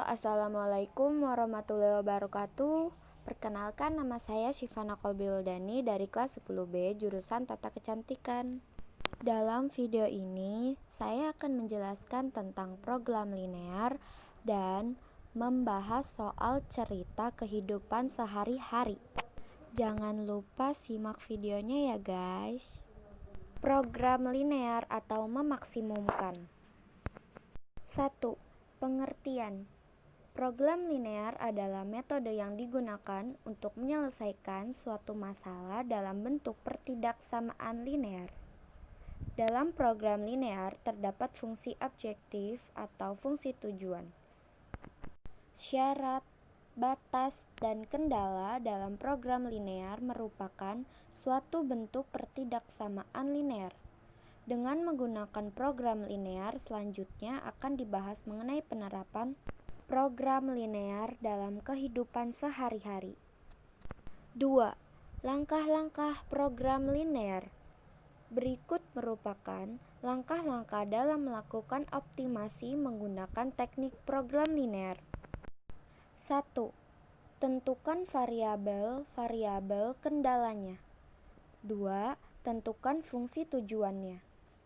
Assalamualaikum warahmatullahi wabarakatuh. Perkenalkan, nama saya Syifana Kolbiuldani dari kelas 10B jurusan Tata Kecantikan. Dalam video ini, saya akan menjelaskan tentang program linear dan membahas soal cerita kehidupan sehari-hari. Jangan lupa simak videonya ya guys. Program linear atau memaksimumkan. 1. Pengertian. Program linear adalah metode yang digunakan untuk menyelesaikan suatu masalah dalam bentuk pertidaksamaan linear. Dalam program linear terdapat fungsi objektif atau fungsi tujuan. Syarat, batas, dan kendala dalam program linear merupakan suatu bentuk pertidaksamaan linear. Dengan menggunakan program linear, selanjutnya akan dibahas mengenai penerapan program linear dalam kehidupan sehari-hari. 2. Langkah-langkah program linear. Berikut merupakan langkah-langkah dalam melakukan optimasi menggunakan teknik program linear. 1. Tentukan variabel kendalanya. 2. Tentukan fungsi tujuannya.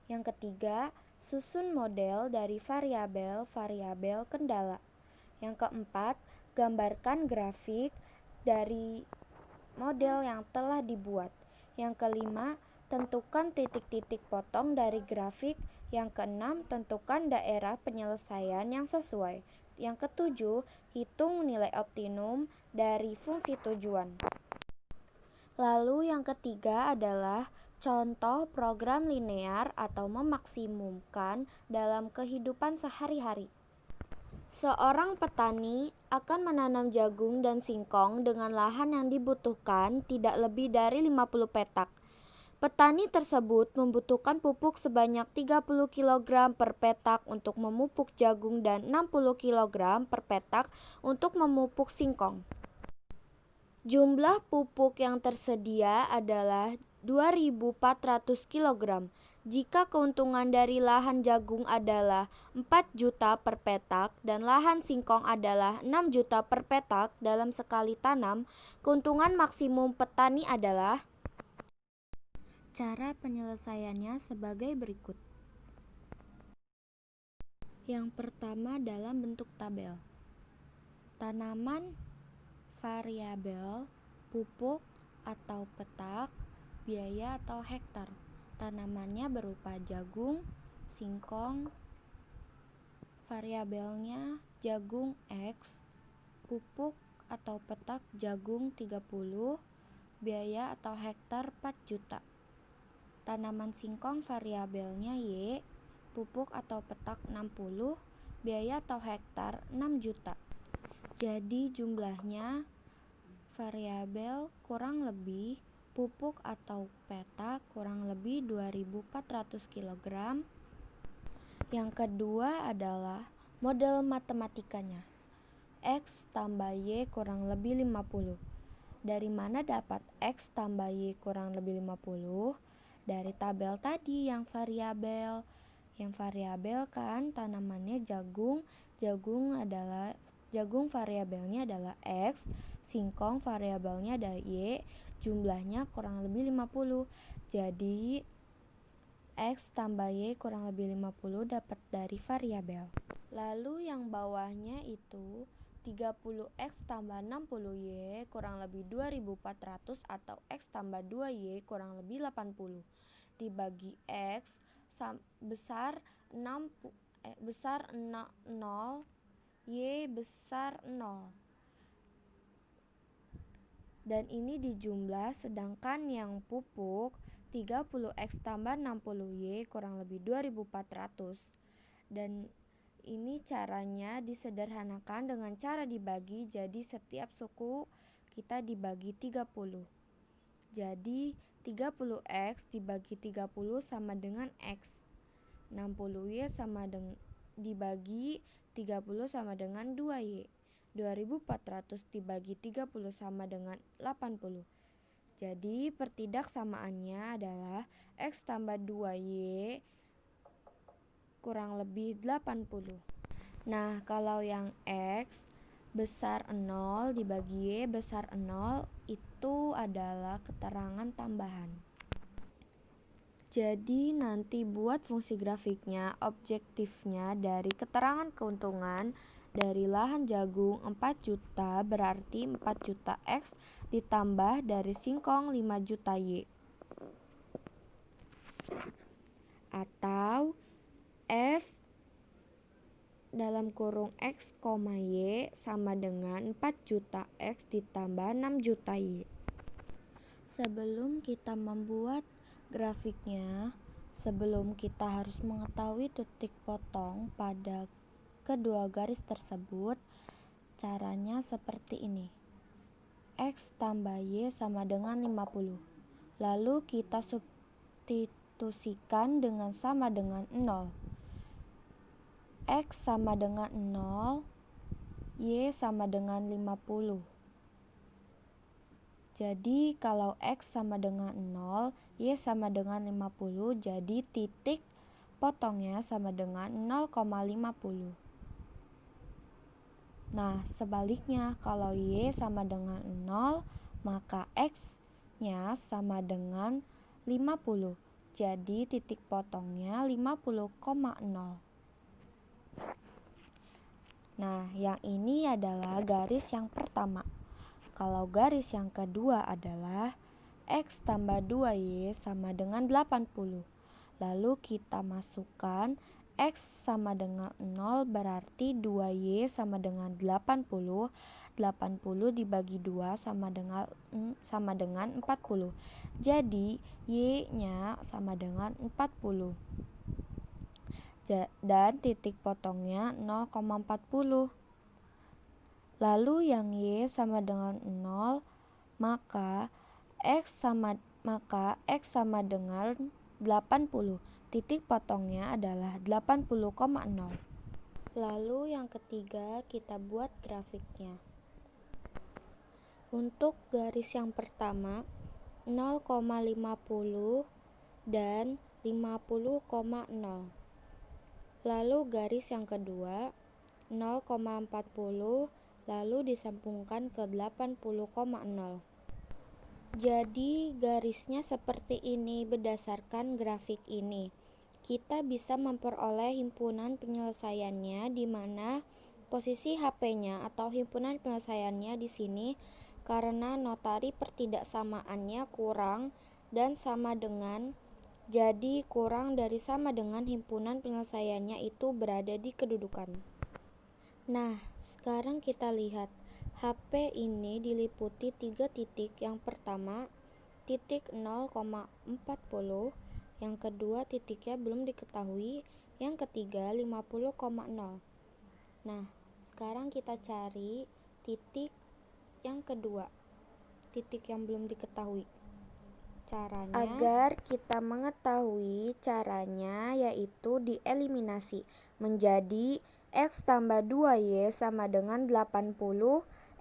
Yang ketiga, susun model dari variabel kendala. Yang keempat, gambarkan grafik dari model yang telah dibuat. Yang kelima, tentukan titik-titik potong dari grafik. Yang keenam, tentukan daerah penyelesaian yang sesuai. Yang ketujuh, hitung nilai optimum dari fungsi tujuan. Lalu yang ketiga adalah contoh program linear atau memaksimumkan dalam kehidupan sehari-hari. Seorang petani akan menanam jagung dan singkong dengan lahan yang dibutuhkan tidak lebih dari 50 petak. Petani tersebut membutuhkan pupuk sebanyak 30 kg per petak untuk memupuk jagung dan 60 kg per petak untuk memupuk singkong. Jumlah pupuk yang tersedia adalah 2.400 kg. Jika keuntungan dari lahan jagung adalah 4 juta per petak dan lahan singkong adalah 6 juta per petak dalam sekali tanam, keuntungan maksimum petani adalah. Cara penyelesaiannya sebagai berikut. Yang pertama dalam bentuk tabel. Tanaman, variabel, pupuk atau petak, biaya atau hektar. Tanamannya berupa jagung, singkong, variabelnya jagung X, pupuk atau petak jagung 30, biaya atau hektar 4 juta. Tanaman singkong variabelnya Y, pupuk atau petak 60, biaya atau hektar 6 juta. Jadi jumlahnya variabel kurang lebih pupuk atau petak kurang lebih 2.400 kg. Yang kedua adalah model matematikanya. X tambah Y kurang lebih 50. Dari mana dapat X tambah Y kurang lebih 50? Dari tabel tadi yang variabel. Yang variabel kan tanamannya jagung variabelnya adalah X, singkong variabelnya adalah Y, jumlahnya kurang lebih 50. Jadi X tambah Y kurang lebih 50 dapat dari variabel. Lalu yang bawahnya itu 30X tambah 60Y kurang lebih 2.400 atau X tambah 2Y kurang lebih 80. Dibagi X besar 0, Y besar 0. Dan ini dijumlah, sedangkan yang pupuk 30X tambah 60Y kurang lebih 2.400. Dan ini caranya disederhanakan dengan cara dibagi, jadi setiap suku kita dibagi 30. Jadi 30X dibagi 30 sama dengan X. 60Y sama dengan dibagi 30 sama dengan 2Y. 2.400 dibagi 30 sama dengan 80. Jadi pertidaksamaannya adalah X tambah 2Y kurang lebih 80. Nah, kalau yang X besar 0 dibagi Y besar 0 itu adalah keterangan tambahan. Jadi nanti buat fungsi grafiknya, objektifnya dari keterangan keuntungan dari lahan jagung 4 juta berarti 4 juta X ditambah dari singkong 5 juta Y. Atau F dalam kurung X, Y sama dengan 4 juta X ditambah 6 juta Y. Sebelum kita membuat grafiknya, sebelum kita harus mengetahui titik potong pada kedua garis tersebut, caranya seperti ini. X tambah Y sama dengan 50. Lalu kita substitusikan dengan sama dengan 0. X sama dengan 0, Y sama dengan 50. Jadi kalau X sama dengan 0, Y sama dengan 50, jadi titik potongnya sama dengan 0,50. Nah, sebaliknya kalau Y sama dengan 0, maka X-nya sama dengan 50. Jadi titik potongnya 50,0. Nah, yang ini adalah garis yang pertama. Kalau garis yang kedua adalah X tambah 2Y sama dengan 80. Lalu kita masukkan X sama dengan 0 berarti 2Y sama dengan 80. 80 dibagi 2 sama dengan 40. Jadi Y-nya sama dengan 40. Dan titik potongnya 0,40. Lalu yang Y sama dengan 0, maka X sama dengan 80. Titik potongnya adalah 80,0. Lalu yang ketiga kita buat grafiknya. Untuk garis yang pertama 0,50 dan 50,0. Lalu garis yang kedua 0,40 lalu disambungkan ke 80,0. Jadi garisnya seperti ini berdasarkan grafik ini. Kita bisa memperoleh himpunan penyelesaiannya di mana posisi HP-nya atau himpunan penyelesaiannya di sini karena notari pertidaksamaannya kurang dan sama dengan, jadi kurang dari sama dengan himpunan penyelesaiannya itu berada di kedudukan. Nah, sekarang kita lihat HP ini diliputi 3 titik. Yang pertama, titik 0,40. Yang kedua, titiknya belum diketahui. Yang ketiga, 50,0. Nah, sekarang kita cari titik yang kedua. Titik yang belum diketahui. Caranya, agar kita mengetahui caranya yaitu dieliminasi menjadi X tambah 2Y sama dengan 80,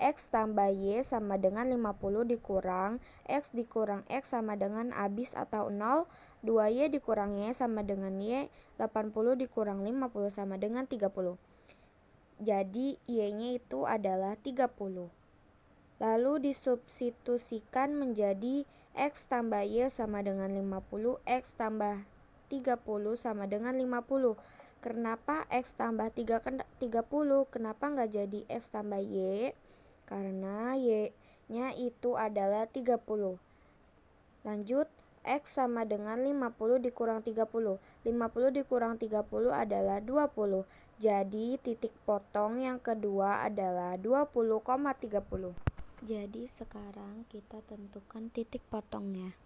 X tambah Y sama dengan 50 dikurang X dikurang X sama dengan habis atau 0, 2Y dikurang Y sama dengan Y, 80 dikurang 50 sama dengan 30. Jadi Y-nya itu adalah 30. Lalu disubstitusikan menjadi X tambah Y sama dengan 50, X tambah 30 sama dengan 50. Kenapa X tambah 30? Kenapa nggak jadi X tambah Y? Karena Y-nya itu adalah 30. Lanjut, X sama dengan 50 dikurang 30. 50 dikurang 30 adalah 20. Jadi titik potong yang kedua adalah 20,30. Jadi sekarang kita tentukan titik potongnya.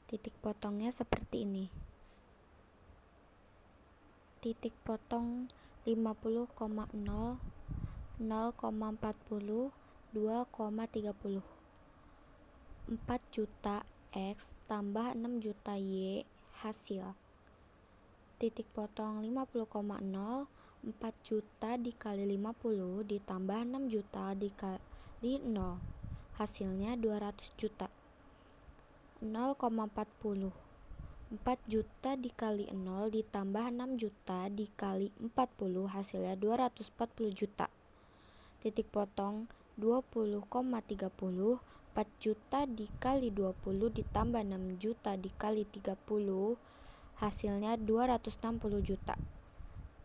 Titik potongnya seperti ini. Titik potong 50,0, 0,40, 2,30. 4 juta X tambah 6 juta Y hasil. Titik potong 50,0, 4 juta dikali 50 ditambah 6 juta dikali 0. Hasilnya 200 juta. 0,40. 4 juta dikali 0 ditambah 6 juta dikali 40 hasilnya 240 juta. Titik potong 20,30. 4 juta dikali 20 ditambah 6 juta dikali 30 hasilnya 260 juta.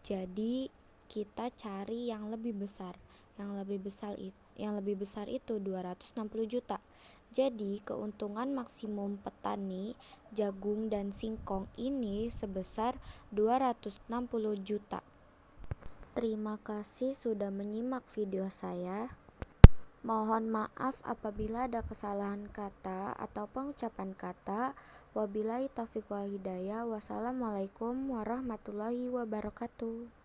Jadi kita cari yang lebih besar. Yang lebih besar itu 260 juta. Jadi keuntungan maksimum petani jagung dan singkong ini sebesar 260 juta. Terima kasih sudah menyimak video saya. Mohon maaf apabila ada kesalahan kata atau pengucapan kata. Wabillahi taufiq wal hidayah. Wassalamualaikum warahmatullahi wabarakatuh.